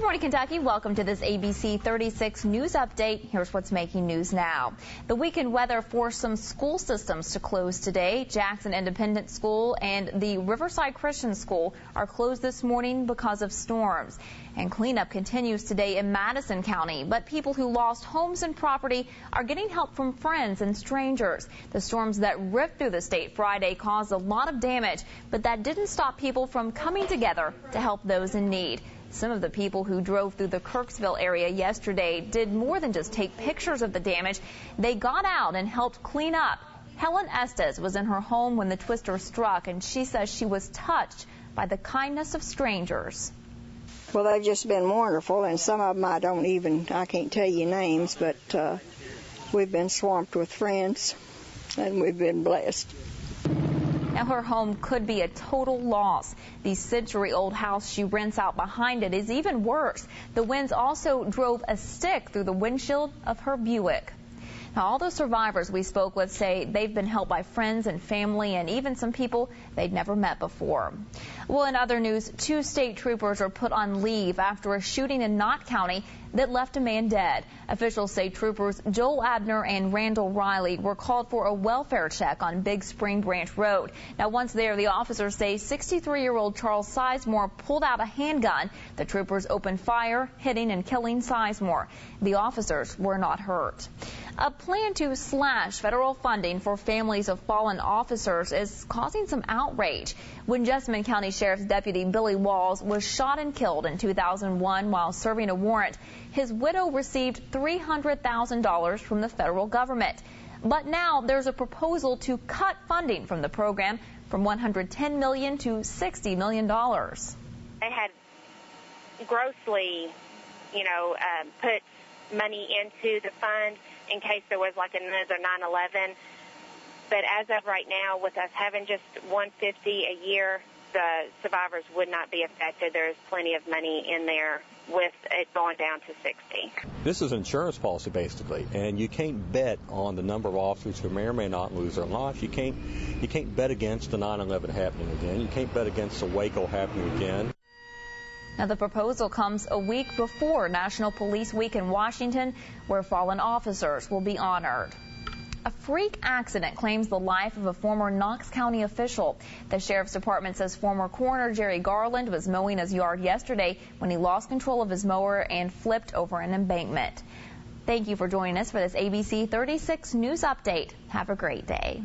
morning, Kentucky. Welcome to this ABC 36 News Update. Here's what's making news now. The weekend weather forced some school systems to close today. Jackson Independent School and the Riverside Christian School are closed this morning because of storms. And cleanup continues today in Madison County. But people who lost homes and property are getting help from friends and strangers. The storms that ripped through the state Friday caused a lot of damage, but that didn't stop people from coming together to help those in need. Some of the people who drove through the Kirksville area yesterday did more than just take pictures of the damage. They got out and helped clean up. Helen Estes was in her home when the twister struck, and she says she was touched by the kindness of strangers. Well, they've just been wonderful, and some of them I can't tell you names, but we've been swamped with friends, and we've been blessed. Now, her home could be a total loss. The century-old house she rents out behind it is even worse. The winds also drove a stick through the windshield of her Buick. Now, all the survivors we spoke with say they've been helped by friends and family and even some people they'd never met before. Well, in other news, 2 state troopers are put on leave after a shooting in Knott County that left a man dead. Officials say troopers Joel Abner and Randall Riley were called for a welfare check on Big Spring Branch Road. Now, once there, the officers say 63-year-old Charles Sizemore pulled out a handgun. The troopers opened fire, hitting and killing Sizemore. The officers were not hurt. A plan to slash federal funding for families of fallen officers is causing some outrage. When Jessamine County Sheriff's Deputy Billy Walls was shot and killed in 2001 while serving a warrant, his widow received $300,000 from the federal government. But now there's a proposal to cut funding from the program from $110 million to $60 million. They had grossly, put money into the fund in case there was like another 9/11. But as of right now, with us having just $150 a year, the survivors would not be affected. There's plenty of money in there with it going down to 60. This is an insurance policy, basically, and you can't bet on the number of officers who may or may not lose their life. You can't bet against the 9/11 happening again. You can't bet against the Waco happening again. Now, the proposal comes a week before National Police Week in Washington, where fallen officers will be honored. A freak accident claims the life of a former Knox County official. The Sheriff's Department says former coroner Jerry Garland was mowing his yard yesterday when he lost control of his mower and flipped over an embankment. Thank you for joining us for this ABC 36 News Update. Have a great day.